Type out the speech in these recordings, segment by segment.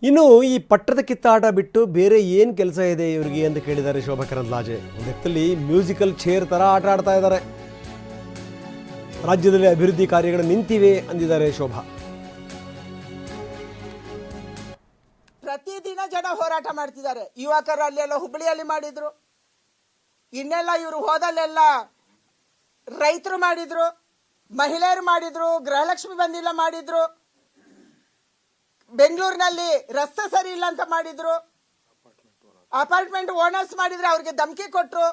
ಇನ್ನು ಈ ಪಟ್ಟದ ಕಿತ್ತಾಟ ಬಿಟ್ಟು ಬೇರೆ ಏನು ಕೆಲಸ ಇದೆ ಇವರಿಗೆ ಅಂತ ಕೇಳಿದ್ದಾರೆ ಶೋಭಾ ಕರಂದ್ಲಾಜೆ. ಒಂದು ಲೆಕ್ಕದಲ್ಲಿ ಮ್ಯೂಸಿಕಲ್ ಚೇರ್ ಥರ ಆಟ ಆಡ್ತಾ ಇದ್ದಾರೆ. ರಾಜ್ಯದಲ್ಲಿ ಅಭಿವೃದ್ಧಿ ಕಾರ್ಯಗಳು ನಿಂತಿವೆ ಅಂದಿದ್ದಾರೆ ಶೋಭಾ. ಪ್ರತಿದಿನ ಜನ ಹೋರಾಟ ಮಾಡ್ತಿದ್ದಾರೆ. ಯುವಕರು ಅಲ್ಲೆಲ್ಲ ಹುಬ್ಬಳ್ಳಿಯಲ್ಲಿ ಮಾಡಿದ್ರು, ಇನ್ನೆಲ್ಲ ಇವರು ಹೋದಲ್ಲೆಲ್ಲ ರೈತರು ಮಾಡಿದ್ರು, ಮಹಿಳೆಯರು ಮಾಡಿದ್ರು, ಗೃಹಲಕ್ಷ್ಮಿ ಬಂದಿಲ್ಲ ಮಾಡಿದ್ರು, ಬೆಂಗಳೂರಿನಲ್ಲಿ ರಸ್ತೆ ಸರಿ ಇಲ್ಲ ಅಂತ ಮಾಡಿದ್ರು, ಅಪಾರ್ಟ್ಮೆಂಟ್ ಓನರ್ಸ್ ಮಾಡಿದ್ರೆ ಅವ್ರಿಗೆ ಧಮಕಿ ಕೊಟ್ರು,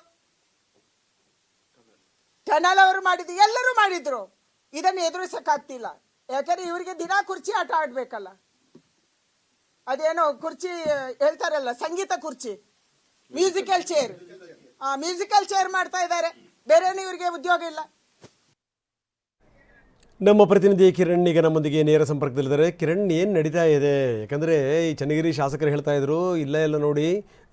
ಟನಲ್ ಅವರು ಮಾಡಿದ್ರು, ಎಲ್ಲರೂ ಮಾಡಿದ್ರು. ಇದನ್ನು ಎದುರಿಸಕ್ಕಾಗ್ತಿಲ್ಲ. ಯಾಕಂದ್ರೆ ಇವರಿಗೆ ದಿನ ಕುರ್ಚಿ ಆಟ ಆಡ್ಬೇಕಲ್ಲ. ಅದೇನೋ ಕುರ್ಚಿ ಹೇಳ್ತಾರಲ್ಲ, ಸಂಗೀತ ಕುರ್ಚಿ, ಮ್ಯೂಸಿಕಲ್ ಚೇರ್, ಮ್ಯೂಸಿಕಲ್ ಚೇರ್ ಮಾಡ್ತಾ ಇದ್ದಾರೆ. ಬೇರೇನು ಇವರಿಗೆ ಉದ್ಯೋಗ ಇಲ್ಲ. ನಮ್ಮ ಪ್ರತಿನಿಧಿ ಕಿರಣ್ ಈಗ ನಮ್ಮೊಂದಿಗೆ ನೇರ ಸಂಪರ್ಕದಲ್ಲಿದ್ದಾರೆ. ಕಿರಣ್, ಏನು ನಡೀತಾ ಇದೆ? ಯಾಕಂದರೆ ಈ ಚನ್ನಗಿರಿ ಶಾಸಕರು ಹೇಳ್ತಾ ಇದ್ರು, ಇಲ್ಲ ನೋಡಿ,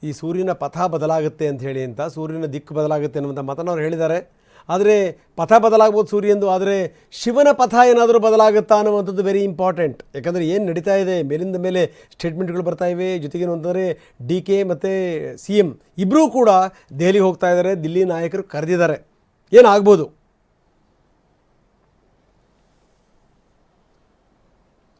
ಈ ಸೂರ್ಯನ ಪಥ ಬದಲಾಗುತ್ತೆ ಅಂತ ಹೇಳಿ, ಅಂತ ಸೂರ್ಯನ ದಿಕ್ಕು ಬದಲಾಗುತ್ತೆ ಅನ್ನುವಂಥ ಮಾತನ್ನು ಅವ್ರು ಹೇಳಿದ್ದಾರೆ. ಆದರೆ ಪಥ ಬದಲಾಗ್ಬೋದು ಸೂರ್ಯಂದು, ಆದರೆ ಶಿವನ ಪಥ ಏನಾದರೂ ಬದಲಾಗುತ್ತಾ ಅನ್ನುವಂಥದ್ದು ವೆರಿ ಇಂಪಾರ್ಟೆಂಟ್. ಯಾಕಂದರೆ ಏನು ನಡೀತಾ ಇದೆ, ಮೇಲಿಂದ ಮೇಲೆ ಸ್ಟೇಟ್ಮೆಂಟ್ಗಳು ಬರ್ತಾ ಇವೆ. ಜೊತೆಗೇನು ಅಂತಂದರೆ DK ಮತ್ತು CM ಇಬ್ಬರೂ ಕೂಡ ದೆಹಲಿಗೆ ಹೋಗ್ತಾ ಇದ್ದಾರೆ. ದಿಲ್ಲಿ ನಾಯಕರು ಕರೆದಿದ್ದಾರೆ. ಏನಾಗ್ಬೋದು?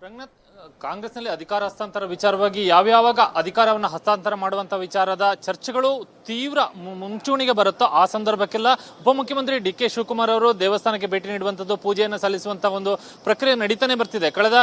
ರಂಗನಾಥ್, ಕಾಂಗ್ರೆಸ್ನಲ್ಲಿ ಅಧಿಕಾರ ಹಸ್ತಾಂತರ ವಿಚಾರವಾಗಿ ಯಾವ್ಯಾವಾಗ ಅಧಿಕಾರವನ್ನು ಹಸ್ತಾಂತರ ಮಾಡುವಂತ ವಿಚಾರದ ಚರ್ಚೆಗಳು ತೀವ್ರ ಮುಂಚೂಣಿಗೆ ಬರುತ್ತೋ ಆ ಸಂದರ್ಭಕ್ಕೆಲ್ಲ ಉಪಮುಖ್ಯಮಂತ್ರಿ DK ಶಿವಕುಮಾರ್ ಅವರು ದೇವಸ್ಥಾನಕ್ಕೆ ಭೇಟಿ ನೀಡುವಂಥದ್ದು, ಪೂಜೆಯನ್ನು ಸಲ್ಲಿಸುವಂತ ಒಂದು ಪ್ರಕ್ರಿಯೆ ನಡೀತಾನೆ ಬರ್ತಿದೆ. ಕಳೆದ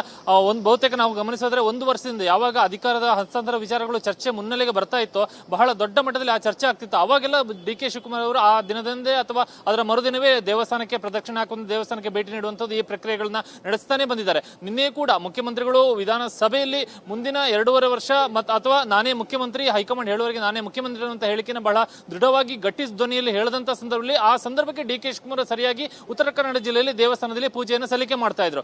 ಬಹುತೇಕ ನಾವು ಗಮನಿಸಿದ್ರೆ ಒಂದು ವರ್ಷದಿಂದ ಯಾವಾಗ ಅಧಿಕಾರದ ಹಸ್ತಾಂತರ ವಿಚಾರಗಳು ಚರ್ಚೆ ಮುನ್ನೆಲೆಗೆ ಬರ್ತಾ ಇತ್ತೋ, ಬಹಳ ದೊಡ್ಡ ಮಟ್ಟದಲ್ಲಿ ಆ ಚರ್ಚೆ ಆಗ್ತಿತ್ತು. ಅವಾಗೆಲ್ಲ DK ಶಿವಕುಮಾರ್ ಅವರು ಆ ದಿನದಂದೇ ಅಥವಾ ಅದರ ಮರುದಿನವೇ ದೇವಸ್ಥಾನಕ್ಕೆ ಪ್ರದಕ್ಷಿಣೆ ಹಾಕೊಂಡು ದೇವಸ್ಥಾನಕ್ಕೆ ಭೇಟಿ ನೀಡುವಂಥದ್ದು, ಈ ಪ್ರಕ್ರಿಯೆಗಳನ್ನ ನಡೆಸ್ತಾನೆ ಬಂದಿದ್ದಾರೆ. ನಿನ್ನೆ ಕೂಡ ಮುಖ್ಯಮಂತ್ರಿಗಳು ವಿಧಾನಸಭೆಯಲ್ಲಿ ಮುಂದಿನ 2.5 ವರ್ಷ ಅಥವಾ ನಾನೇ ಮುಖ್ಯಮಂತ್ರಿ, ಹೈಕಮಾಂಡ್ ಹೇಳುವವರೆಗೆ ನಾನೇ ಮುಖ್ಯಮಂತ್ರಿ ಅಂತ ಹೇಳಿಕೆನ ಬಹಳ ದೃಢವಾಗಿ ಗಟ್ಟಿ ಧ್ವನಿಯಲ್ಲಿ ಹೇಳದಂತ ಸಂದರ್ಭದಲ್ಲಿ ಆ ಸಂದರ್ಭಕ್ಕೆ DK ಶಿವಕುಮಾರ್ ಸರಿಯಾಗಿ ಉತ್ತರ ಕನ್ನಡ ಜಿಲ್ಲೆಯಲ್ಲಿ ದೇವಸ್ಥಾನದಲ್ಲಿ ಪೂಜೆಯನ್ನು ಸಲ್ಲಿಕೆ ಮಾಡ್ತಾ ಇದ್ರು.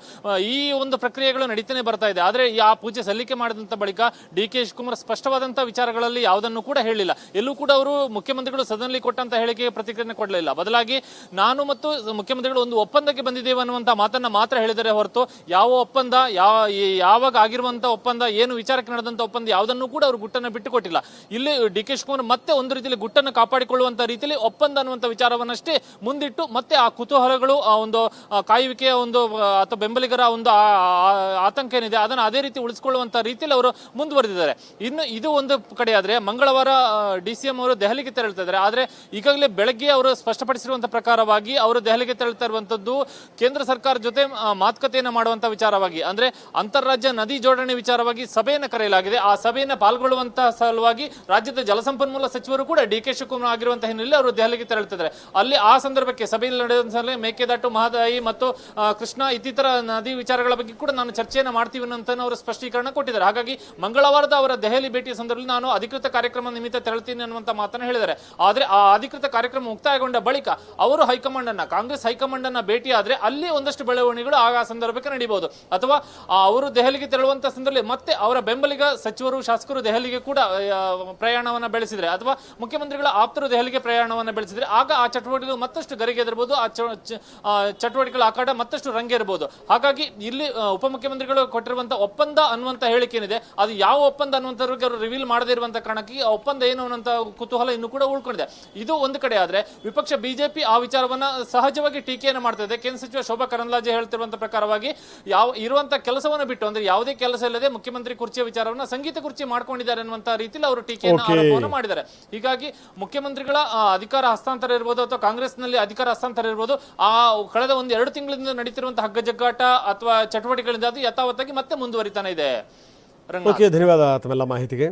ಈ ಒಂದು ಪ್ರಕ್ರಿಯೆಗಳು ನಡೀತಾನೆ ಬರ್ತಾ ಇದೆ. ಆದ್ರೆ ಆ ಪೂಜೆ ಸಲ್ಲಿಕೆ ಮಾಡಿದಂತ ಬಳಿಕ DK ಶಿವಕುಮಾರ್ ಸ್ಪಷ್ಟವಾದಂತಹ ವಿಚಾರಗಳಲ್ಲಿ ಯಾವುದನ್ನು ಕೂಡ ಹೇಳಿಲ್ಲ. ಎಲ್ಲೂ ಕೂಡ ಅವರು ಮುಖ್ಯಮಂತ್ರಿಗಳು ಸದನದಲ್ಲಿ ಕೊಟ್ಟಂತ ಹೇಳಿಕೆಗೆ ಪ್ರತಿಕ್ರಿಯೆ ಕೊಡಲಿಲ್ಲ. ಬದಲಾಗಿ ನಾನು ಮತ್ತು ಮುಖ್ಯಮಂತ್ರಿಗಳು ಒಂದು ಒಪ್ಪಂದಕ್ಕೆ ಬಂದಿದ್ದೇವೆ ಅನ್ನುವಂತ ಮಾತನ್ನ ಮಾತ್ರ ಹೇಳಿದರೆ ಹೊರತು ಯಾವ ಒಪ್ಪಂದ, ಯಾವಾಗ ಆಗಿರುವಂತಹ ಒಪ್ಪಂದ, ಏನು ವಿಚಾರಕ್ಕೆ ನಡೆದಂತ ಒಪ್ಪಂದ ಯಾವುದನ್ನು ಕೂಡ ಅವರು ಗುಟ್ಟನ್ನು ಬಿಟ್ಟುಕೊಟ್ಟಿಲ್ಲ. ಇಲ್ಲಿ DK ಶಿವಕುಮಾರ್ ಮತ್ತೆ ಒಂದು ರೀತಿಯಲ್ಲಿ ಗುಟ್ಟನ್ನು ಕಾಪಾಡಿಕೊಳ್ಳುವಂತ ರೀತಿಯಲ್ಲಿ ಒಪ್ಪಂದ ಅನ್ನುವಂಥ ವಿಚಾರವನ್ನಷ್ಟೇ ಮುಂದಿಟ್ಟು ಮತ್ತೆ ಆ ಕುತೂಹಲಗಳು, ಆ ಒಂದು ಕಾಯುವಿಕೆಯ ಒಂದು ಅಥವಾ ಬೆಂಬಲಿಗರ ಒಂದು ಆತಂಕ ಏನಿದೆ ಅದನ್ನು ಅದೇ ರೀತಿ ಉಳಿಸಿಕೊಳ್ಳುವಂತ ರೀತಿಯಲ್ಲಿ ಅವರು ಮುಂದುವರೆದಿದ್ದಾರೆ. ಇನ್ನು ಇದು ಒಂದು ಕಡೆ ಆದ್ರೆ, ಮಂಗಳವಾರ DCM ಅವರು ದೆಹಲಿಗೆ ತೆರಳುತ್ತಾ ಇದ್ದಾರೆ. ಆದ್ರೆ ಈಗಾಗಲೇ ಬೆಳಗ್ಗೆ ಅವರು ಸ್ಪಷ್ಟಪಡಿಸಿರುವಂತಹ ಪ್ರಕಾರವಾಗಿ ಅವರು ದೆಹಲಿಗೆ ತೆರಳುತ್ತಾ ಇರುವಂತದ್ದು ಕೇಂದ್ರ ಸರ್ಕಾರ ಜೊತೆ ಮಾತುಕತೆಯನ್ನು ಮಾಡುವಂತ ವಿಚಾರವಾಗಿ, ಅಂದ್ರೆ ಅಂತಾರಾಜ್ಯ ನದಿ ಜೋಡಣೆ ವಿಚಾರವಾಗಿ ಸಭೆಯನ್ನು ಕರೆಯಲಾಗಿದೆ. ಆ ಸಭೆಯನ್ನು ಪಾಲ್ಗೊಳ್ಳುವಂತಹ ಸಲುವಾಗಿ ರಾಜ್ಯದ ಜಲಸಂಪನ್ಮೂಲ ಸಚಿವರು ಕೂಡ DK ಶಿವಕುಮಾರ್ ಆಗಿರುವಂತಹ ಹಿನ್ನೆಲೆ ಅವರು ದೆಹಲಿಗೆ ತೆರಳುತ್ತಿದ್ದಾರೆ. ಅಲ್ಲಿ ಆ ಸಂದರ್ಭಕ್ಕೆ ಸಭೆಯಲ್ಲಿ ನಡೆದ ಮೇಕೆದಾಟು, ಮಹದಾಯಿ ಮತ್ತು ಕೃಷ್ಣ ಇತರ ನದಿ ವಿಚಾರಗಳ ಬಗ್ಗೆ ಕೂಡ ನಾನು ಚರ್ಚೆಯನ್ನು ಮಾಡ್ತೀವಿ ಅಂತ ಅವರು ಸ್ಪಷ್ಟೀಕರಣ ಕೊಟ್ಟಿದ್ದಾರೆ. ಹಾಗಾಗಿ ಮಂಗಳವಾರದ ಅವರ ದೆಹಲಿ ಭೇಟಿಯ ಸಂದರ್ಭದಲ್ಲಿ ನಾನು ಅಧಿಕೃತ ಕಾರ್ಯಕ್ರಮ ನಿಮಿತ್ತ ತೆರಳುತ್ತೀನಿ ಅನ್ನುವಂತ ಮಾತನ್ನು ಹೇಳಿದ್ದಾರೆ. ಆದ್ರೆ ಆ ಅಧಿಕೃತ ಕಾರ್ಯಕ್ರಮ ಮುಕ್ತಾಯಗೊಂಡ ಬಳಿಕ ಅವರು ಹೈಕಮಾಂಡ್ ಅನ್ನ, ಕಾಂಗ್ರೆಸ್ ಹೈಕಮಾಂಡ್ ಅನ್ನ ಭೇಟಿ ಆದ್ರೆ ಅಲ್ಲಿ ಒಂದಷ್ಟು ಬೆಳವಣಿಗೆಗಳು ಆ ಸಂದರ್ಭಕ್ಕೆ ನಡೀಬಹುದು. ಅಥವಾ ಅವರು ದೆಹಲಿಗೆ ತೆರಳುವಂತ ಸಂದರ್ಭದಲ್ಲಿ ಮತ್ತೆ ಅವರ ಬೆಂಬಲಿಗ ಸಚಿವರು, ಶಾಸಕರು ದೆಹಲಿಗೆ ಕೂಡ ಪ್ರಯಾಣವನ್ನ ಬೆಳೆಸಿದ್ರೆ, ಅಥವಾ ಮುಖ್ಯಮಂತ್ರಿಗಳ ಆಪ್ತರು ದೆಹಲಿಗೆ ಪ್ರಯಾಣವನ್ನ ಬೆಳೆಸಿದ್ರೆ ಆಗ ಆ ಚಟುವಟಿಕೆಗಳು ಮತ್ತಷ್ಟು ಗರಿಗೆದರಬಹುದು, ಆ ಚಟುವಟಿಕೆಗಳ ಆಕಾಡ ಮತ್ತಷ್ಟು ರಂಗೇರಬಹುದು. ಹಾಗಾಗಿ ಇಲ್ಲಿ ಉಪಮುಖ್ಯಮಂತ್ರಿಗಳು ಕೊಟ್ಟಿರುವಂತಹ ಒಪ್ಪಂದ ಅನ್ನುವಂತ ಹೇಳಿಕೆ ಏನಿದೆ, ಅದು ಯಾವ ಒಪ್ಪಂದ ಅನ್ನುವಂಥವ್ರಿಗೆ ಅವರು ರಿವೀಲ್ ಮಾಡದೇ ಇರುವಂತಹ ಕಾರಣಕ್ಕೆ ಆ ಒಪ್ಪಂದ ಏನು ಅನ್ನುವಂತ ಕುತೂಹಲ ಇನ್ನೂ ಕೂಡ ಉಳ್ಕೊಂಡಿದೆ. ಇದು ಒಂದು ಕಡೆ ಆದ್ರೆ, ವಿಪಕ್ಷ ಬಿಜೆಪಿ ಆ ವಿಚಾರವನ್ನ ಸಹಜವಾಗಿ ಟೀಕೆಯನ್ನು ಮಾಡ್ತಾ ಇದೆ. ಕೇಂದ್ರ ಸಚಿವ ಶೋಭಾ ಕರಂದ್ಲಾಜೆ ಹೇಳ್ತಿರುವಂತಹ ಪ್ರಕಾರವಾಗಿ ಇರುವಂತಹ ಕೆಲಸವನ್ನು ಬಿಟ್ಟು, ಅಂದ್ರೆ ಯಾವುದೇ ಕೆಲಸ ಇಲ್ಲದೆ ಮುಖ್ಯಮಂತ್ರಿ ಕುರ್ಚಿಯ ವಿಚಾರವನ್ನ ಸಂಗೀತ ಕುರ್ಚಿ ಮಾಡ್ಕೊಂಡಿದ್ದಾರೆ ಅನ್ನುವಂತ ರೀತಿಯಲ್ಲಿ ಅವರು ಟೀಕೆಯನ್ನು ಮಾಡಿದ್ದಾರೆ. ಹೀಗಾಗಿ ಮುಖ್ಯಮಂತ್ರಿಗಳ ಅಧಿಕಾರ ಹಸ್ತಾಂತರ ಇರ್ಬೋದು ಅಥವಾ ಕಾಂಗ್ರೆಸ್ನಲ್ಲಿ ಅಧಿಕಾರ ಹಸ್ತಾಂತರ ಇರ್ಬೋದು, ಆ ಕಳೆದ 1-2 ತಿಂಗಳಿಂದ ನಡೀತಿರುವಂತಹ ಹಗ್ಗಜಗ್ಗಾಟ ಅಥವಾ ಚಟುವಟಿಕೆಗಳಿಂದ ಅದು ಯಥಾವತ್ತಾಗಿ ಮತ್ತೆ ಮುಂದುವರಿತಾನೆ ಇದೆ. ಧನ್ಯವಾದ ತಮ್ಮೆಲ್ಲ ಮಾಹಿತಿಗೆ.